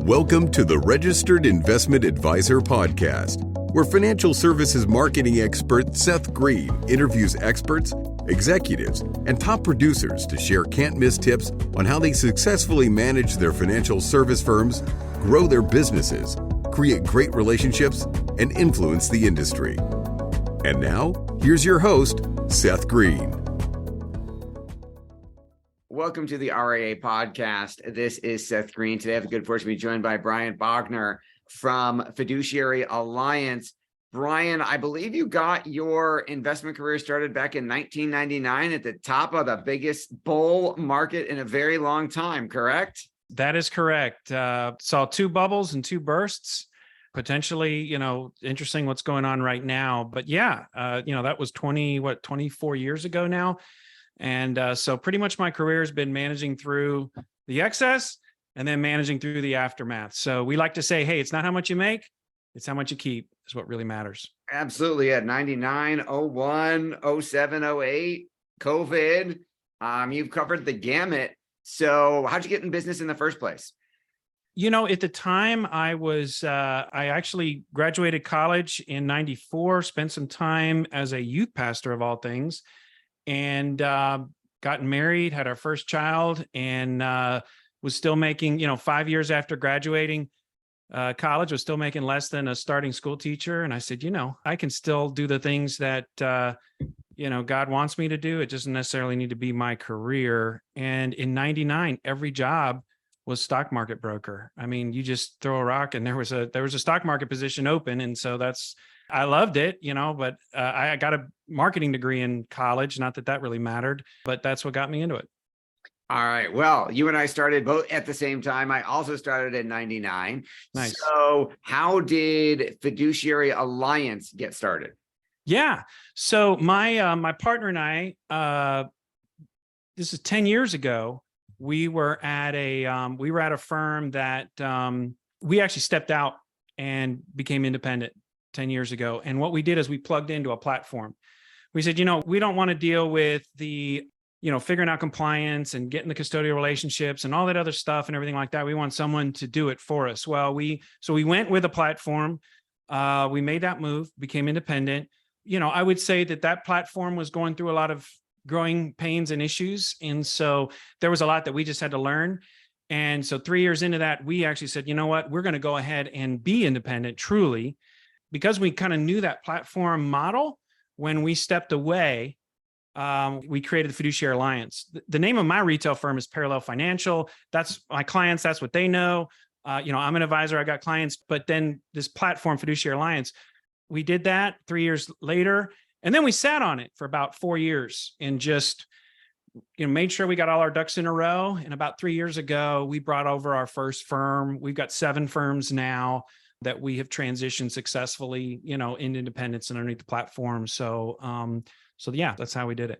Welcome to the Registered Investment Advisor Podcast, where financial services marketing expert Seth Green interviews experts, executives, and top producers to share can't-miss tips on how they successfully manage their financial service firms, grow their businesses, create great relationships, and influence the industry. And now, here's your host, Seth Green. Welcome to the RIA podcast. This is Seth Green. Today I have the good fortune to be joined by Brian Boughner from Fiduciary Alliance. Brian, I believe you got your investment career started back in 1999 at the top of the biggest bull market in a very long time, correct? That is correct. Saw two bubbles and two bursts. Potentially, interesting what's going on right now. But yeah, that was 24 years ago now. And so pretty much my career has been managing through the excess and then managing through the aftermath. So we like to say, hey, it's not how much you make, it's how much you keep is what really matters. Absolutely. At 99, 01, 07, 08, COVID, you've covered the gamut. So how'd you get in business in the first place? At the time I actually graduated college in 94, spent some time as a youth pastor of all things, and gotten married, had our first child, and was still making, 5 years after graduating college, was still making less than a starting school teacher. And I said, I can still do the things that, God wants me to do. It doesn't necessarily need to be my career. And in 99, every job was stock market broker. I mean, you just throw a rock and there was a stock market position open. And so I loved it, but I got a marketing degree in college. Not that really mattered, but that's what got me into it. All right. Well, you and I started both at the same time. I also started in 99. Nice. So how did Fiduciary Alliance get started? Yeah. So my partner and I, this is 10 years ago, we were at a firm that we actually stepped out and became independent 10 years ago. And what we did is we plugged into a platform. We said, we don't want to deal with the, figuring out compliance and getting the custodial relationships and all that other stuff and everything like that. We want someone to do it for us. Well, we went with a platform. We made that move, became independent. I would say that platform was going through a lot of growing pains and issues. And so there was a lot that we just had to learn. And so 3 years into that, we actually said, we're going to go ahead and be independent truly, because we kind of knew that platform model. When we stepped away, we created the Fiduciary Alliance. The name of my retail firm is Parallel Financial. That's my clients. That's what they know. I'm an advisor. I got clients. But then this platform, Fiduciary Alliance, we did that 3 years later. And then we sat on it for about 4 years and just made sure we got all our ducks in a row. And about 3 years ago, we brought over our first firm. We've got 7 firms now that we have transitioned successfully, into independence and underneath the platform. So yeah, that's how we did it.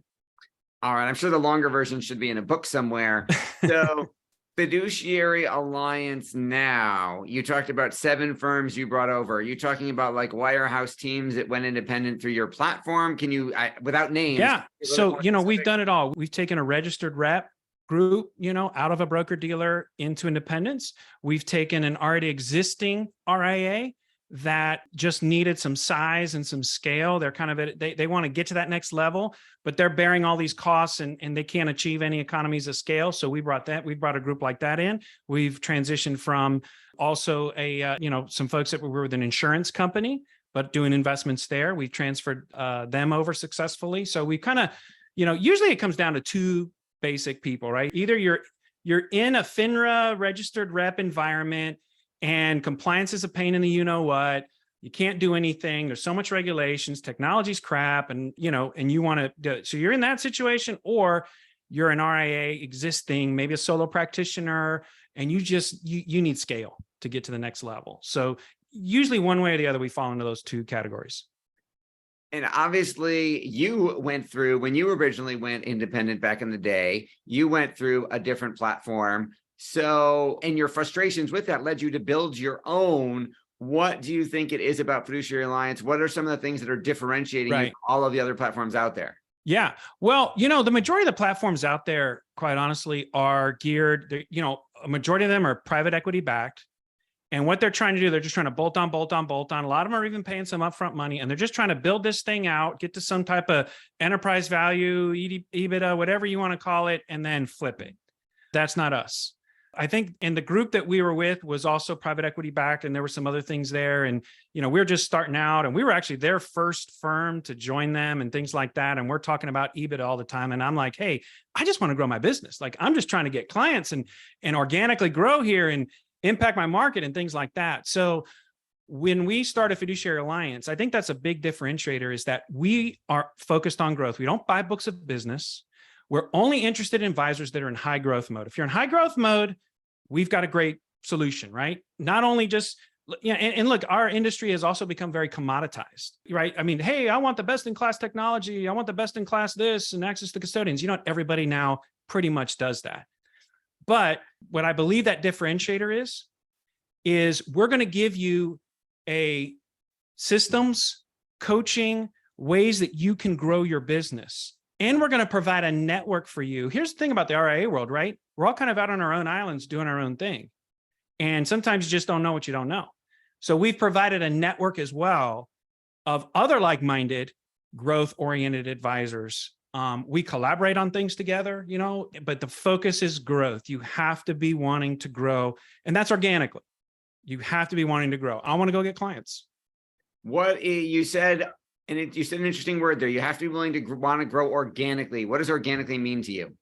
All right. I'm sure the longer version should be in a book somewhere. So Fiduciary Alliance now, you talked about 7 firms you brought over. Are you talking about like wirehouse teams that went independent through your platform? Can you, without names? Yeah. So, we've done it all. We've taken a registered rep group, out of a broker dealer into independence. We've taken an already existing RIA that just needed some size and some scale. They're kind of they want to get to that next level, but they're bearing all these costs and they can't achieve any economies of scale. So we brought a group like that in. We've transitioned from also some folks that were with an insurance company, but doing investments there. We've transferred them over successfully. So we kind of, usually it comes down to 2 basic people, right? Either you're in a FINRA registered rep environment and compliance is a pain in the what. You can't do anything. There's so much regulations, technology's crap, and you want to do it. So you're in that situation, or you're an RIA existing, maybe a solo practitioner, and you need scale to get to the next level. So usually one way or the other, we fall into those 2 categories. And obviously you went through, when you originally went independent back in the day, you went through a different platform. So, and your frustrations with that led you to build your own. What do you think it is about Fiduciary Alliance? What are some of the things that are differentiating you from all of the other platforms out there? Yeah. Well, the majority of the platforms out there, quite honestly, are geared, a majority of them are private equity backed. And what they're trying to do, they're just trying to bolt on, bolt on, bolt on. A lot of them are even paying some upfront money, and they're just trying to build this thing out, get to some type of enterprise value, EBITDA, whatever you want to call it, and then flip it. That's not us. I think in the group that we were with was also private equity backed, and there were some other things there. And, we were just starting out, and we were actually their first firm to join them and things like that. And we're talking about EBITDA all the time. And I'm like, hey, I just want to grow my business. Like, I'm just trying to get clients and organically grow here and impact my market and things like that. So when we start a Fiduciary Alliance, I think that's a big differentiator, is that we are focused on growth. We don't buy books of business. We're only interested in advisors that are in high growth mode. If you're in high growth mode, we've got a great solution, right? Not only just, and look, our industry has also become very commoditized, right? I mean, hey, I want the best in class technology. I want the best in class this and access to custodians. Everybody now pretty much does that. But what I believe that differentiator is we're going to give you a systems, coaching, ways that you can grow your business. And we're going to provide a network for you. Here's the thing about the RIA world, right? We're all kind of out on our own islands doing our own thing. And sometimes you just don't know what you don't know. So we've provided a network as well of other like-minded, growth-oriented advisors. We collaborate on things together, but the focus is growth. You have to be wanting to grow, and that's organically. You have to be wanting to grow. I want to go get clients. What you said, you said an interesting word there. You have to be willing to want to grow organically. What does organically mean to you?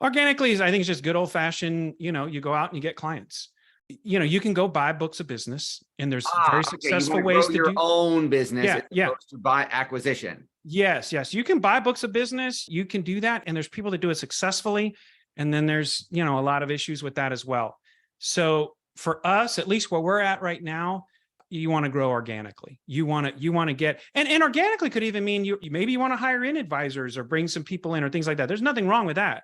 Organically is, I think, it's just good old fashioned, you go out and you get clients. You can go buy books of business, and there's very successful ways to grow your do own business as yeah. opposed to buy acquisition. Yes. You can buy books of business. You can do that. And there's people that do it successfully. And then there's, a lot of issues with that as well. So for us, at least where we're at right now, you want to grow organically. You want to get, and organically could even mean maybe you want to hire in advisors or bring some people in or things like that. There's nothing wrong with that.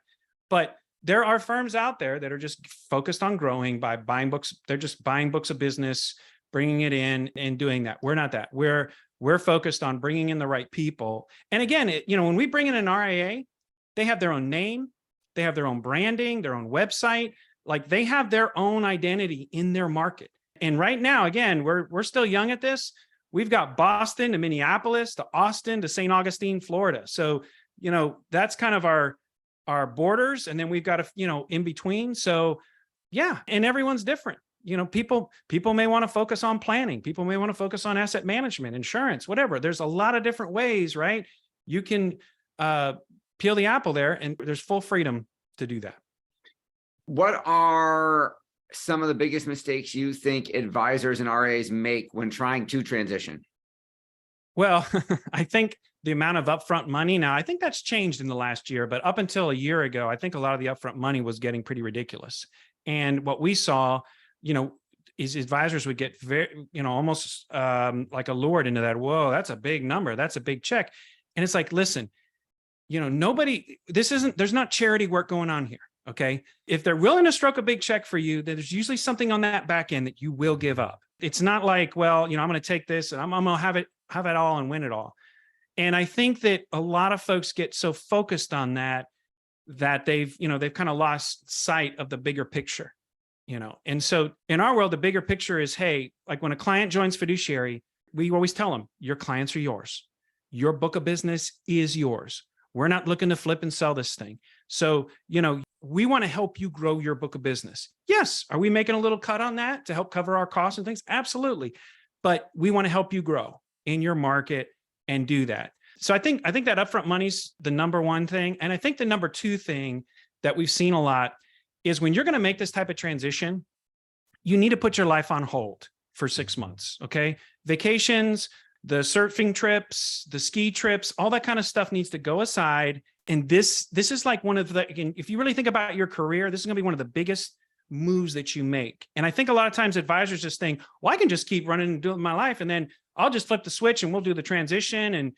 But there are firms out there that are just focused on growing by buying books. They're just buying books of business, bringing it in and doing that. We're not that. We're focused on bringing in the right people. And again, when we bring in an RIA, they have their own name, they have their own branding, their own website. Like, they have their own identity in their market. And right now, again, we're still young at this. We've got Boston to Minneapolis to Austin to St. Augustine, Florida. So, that's kind of our borders. And then we've got in between. So yeah, and everyone's different. People may want to focus on planning. People may want to focus on asset management, insurance, whatever. There's a lot of different ways, right? You can peel the apple there, and there's full freedom to do that. What are some of the biggest mistakes you think advisors and RAs make when trying to transition? Well, I think the amount of upfront money now, I think that's changed in the last year, but up until a year ago, I think a lot of the upfront money was getting pretty ridiculous. And what we saw, is advisors would get very, almost like allured into that. Whoa, that's a big number. That's a big check. And it's like, listen, there's not charity work going on here. Okay. If they're willing to stroke a big check for you, then there's usually something on that back end that you will give up. It's not like, well, I'm going to take this and I'm going to have it all and win it all. And I think that a lot of folks get so focused on that they've kind of lost sight of the bigger picture, And so in our world, the bigger picture is, hey, like when a client joins Fiduciary, we always tell them, your clients are yours. Your book of business is yours. We're not looking to flip and sell this thing. So, we want to help you grow your book of business. Yes. Are we making a little cut on that to help cover our costs and things? Absolutely. But we want to help you grow in your market and do that. So I think that upfront money's the number one thing. And I think the number two thing that we've seen a lot is when you're going to make this type of transition, you need to put your life on hold for 6 months. Okay. Vacations, the surfing trips, the ski trips, all that kind of stuff needs to go aside. And this is like one of if you really think about your career, this is going to be one of the biggest moves that you make. And I think a lot of times advisors just think, well, I can just keep running and doing my life, and then I'll just flip the switch and we'll do the transition and,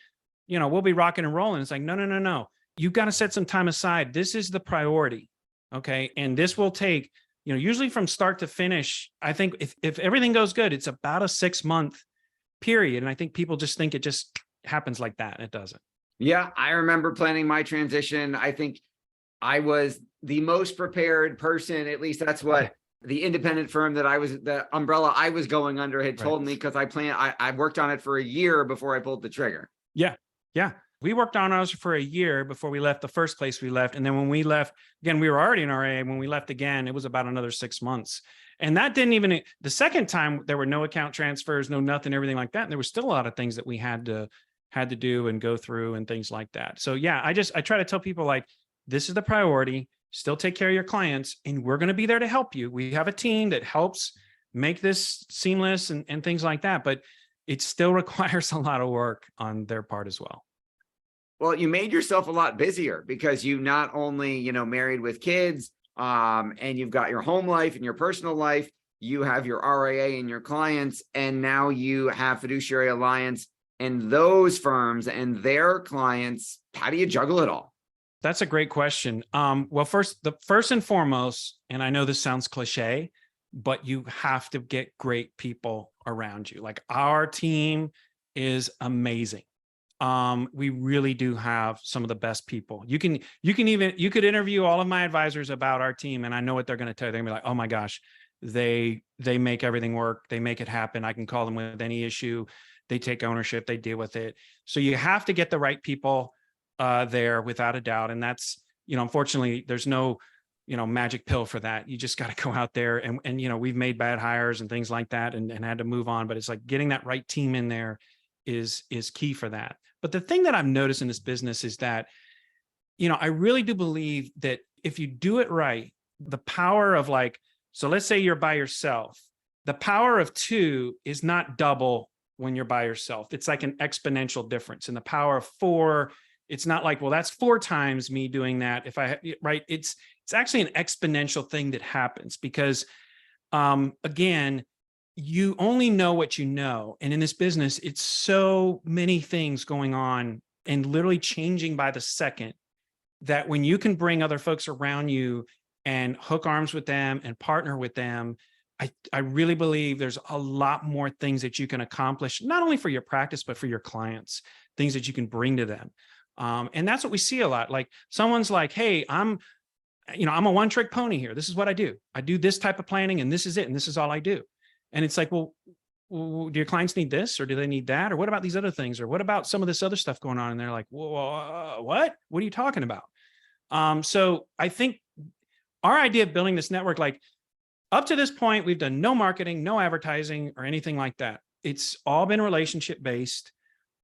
we'll be rocking and rolling. It's like, no. You've got to set some time aside. This is the priority. Okay. And this will take, usually from start to finish. I think if everything goes good, it's about a 6-month period. And I think people just think it just happens like that. And it doesn't. Yeah, I remember planning my transition. I think I was the most prepared person. At least that's what the independent firm that the umbrella I was going under had told Right. me, because I worked on it for a year before I pulled the trigger. Yeah. Yeah. We worked on ours for a year before we left the first place we left. And then when we left, again, we were already in RA. When we left again, it was about another 6 months. And that didn't even, the second time there were no account transfers, no nothing, everything like that. And there was still a lot of things that we had to do and go through and things like that. So yeah, I try to tell people, like, this is the priority, still take care of your clients, and we're going to be there to help you. We have a team that helps make this seamless and things like that, but it still requires a lot of work on their part as well. Well, you made yourself a lot busier, because you not only, married with kids, and you've got your home life and your personal life, you have your RIA and your clients, and now you have Fiduciary Alliance and those firms and their clients. How do you juggle it all? That's a great question. Well, first and foremost, and I know this sounds cliche, but you have to get great people around you. Like, our team is amazing. We really do have some of the best people. You could interview all of my advisors about our team, and I know what they're going to tell you. They're going to be like, oh my gosh, they make everything work. They make it happen. I can call them with any issue. They take ownership. They deal with it. So you have to get the right people there, without a doubt. And that's, unfortunately, there's no, magic pill for that. You just got to go out there and we've made bad hires and things like that and had to move on. But it's like getting that right team in there is key for that. But the thing that I've noticed in this business is that, I really do believe that if you do it right, the power of, like, so let's say you're by yourself, the power of two is not double when you're by yourself. It's like an exponential difference. And the power of four, it's not like, well, that's 4 times me doing that. Right. It's actually an exponential thing that happens because, again, you only know what you know. And in this business, it's so many things going on and literally changing by the second, that when you can bring other folks around you and hook arms with them and partner with them, I really believe there's a lot more things that you can accomplish, not only for your practice, but for your clients, things that you can bring to them. And that's what we see a lot. Like, someone's like, hey, I'm a one-trick pony here. This is what I do. I do this type of planning, and this is it. And this is all I do. And it's like, well, do your clients need this, or do they need that? Or what about these other things? Or what about some of this other stuff going on? And they're like, well, what are you talking about? So I think our idea of building this network, like, up to this point, we've done no marketing, no advertising, or anything like that. It's all been relationship based.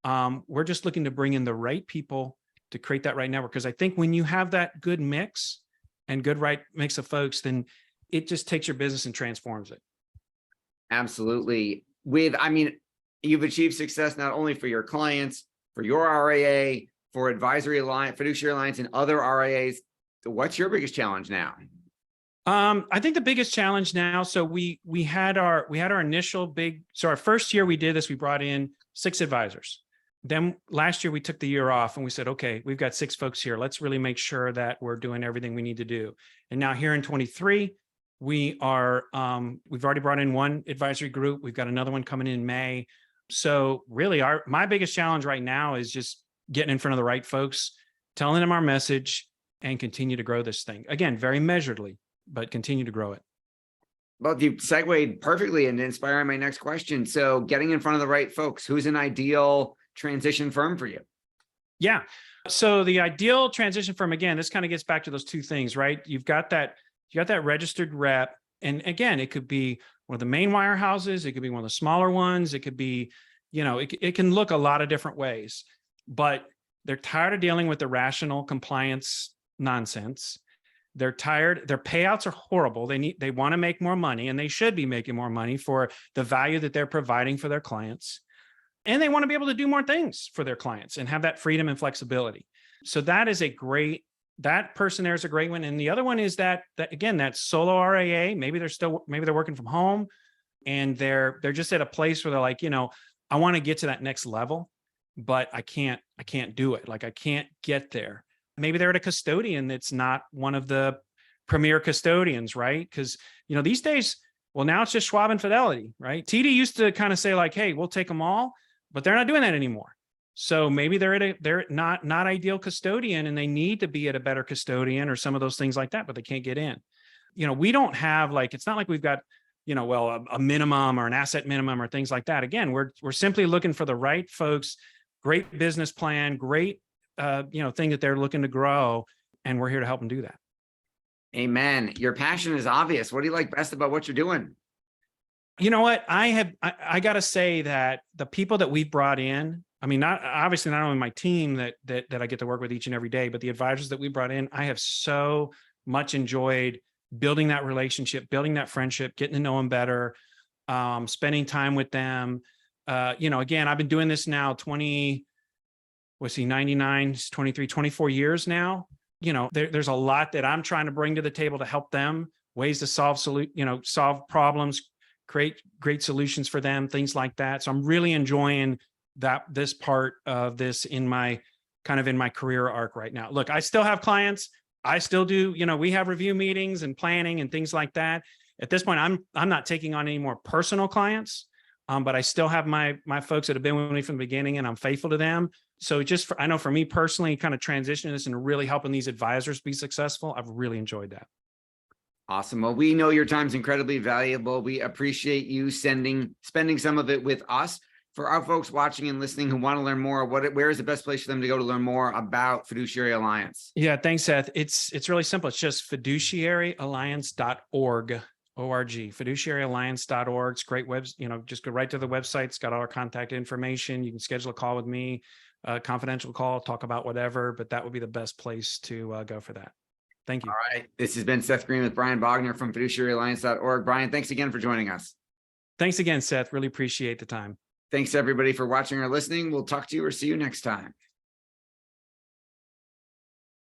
We're just looking to bring in the right people to create that right network. Because I think when you have that good mix and good right mix of folks, then it just takes your business and transforms it. Absolutely. You've achieved success not only for your clients, for your RIA, for Advisory Alliance, Fiduciary Alliance, and other RIAs. What's your biggest challenge now? I think the biggest challenge now, so we had our initial so our first year we did this, we brought in 6 advisors. Then last year we took the year off and we said, okay, we've got 6 folks here. Let's really make sure that we're doing everything we need to do. And now here in 23, we've already brought in 1 advisory group. We've got another one coming in May. So really my biggest challenge right now is just getting in front of the right folks, telling them our message, and continue to grow this thing. Again, very measuredly, but continue to grow it. Well, you segued perfectly into inspiring my next question. So getting in front of the right folks, who's an ideal transition firm for you? Yeah. So the ideal transition firm, again, this kind of gets back to those 2 things, right? You got that registered rep. And again, it could be one of the main wirehouses. It could be one of the smaller ones. It could be, it can look a lot of different ways, but they're tired of dealing with irrational compliance nonsense. They're tired. Their payouts are horrible. They want to make more money, and they should be making more money for the value that they're providing for their clients. And they want to be able to do more things for their clients and have that freedom and flexibility. So that person there is a great one. And the other one is that again, that solo RIA, maybe they're working from home, and they're just at a place where they're like, I want to get to that next level, but I can't do it. Like, I can't get there. Maybe they're at a custodian that's not one of the premier custodians, right? Because, these days, well, now it's just Schwab and Fidelity, right? TD used to kind of say like, hey, we'll take them all, but they're not doing that anymore. So maybe they're not ideal custodian, and they need to be at a better custodian or some of those things like that, but they can't get in. we don't have like, it's not like we've got, a minimum or an asset minimum or things like that. Again, we're simply looking for the right folks, great business plan, great, thing that they're looking to grow. And we're here to help them do that. Amen. Your passion is obvious. What do you like best about what you're doing? You know what? I got to say that the people that we've brought in, I mean, not only my team that I get to work with each and every day, but the advisors that we brought in, I have so much enjoyed building that relationship, building that friendship, getting to know them better, spending time with them. Again, I've been doing this now 24 years now. There's a lot that I'm trying to bring to the table to help them, ways to solve problems, create great solutions for them, things like that. So I'm really enjoying this part of this in my career arc right now. Look, I still have clients. I still do, we have review meetings and planning and things like that. At this point, I'm not taking on any more personal clients, but I still have my folks that have been with me from the beginning, and I'm faithful to them. So I know for me personally, kind of transitioning this and really helping these advisors be successful, I've really enjoyed that. Awesome. Well, we know your time's incredibly valuable. We appreciate you spending some of it with us. For our folks watching and listening who want to learn more, where is the best place for them to go to learn more about Fiduciary Alliance? Yeah, thanks, Seth. It's really simple. It's just fiduciaryalliance.org. fiduciaryalliance.org. It's great just go right to the website. It's got all our contact information. You can schedule a call with me, a confidential call, talk about whatever, but that would be the best place to go for that. Thank you. All right. This has been Seth Green with Brian Boughner from fiduciaryalliance.org. Brian, thanks again for joining us. Thanks again, Seth. Really appreciate the time. Thanks everybody for watching or listening. We'll talk to you or see you next time.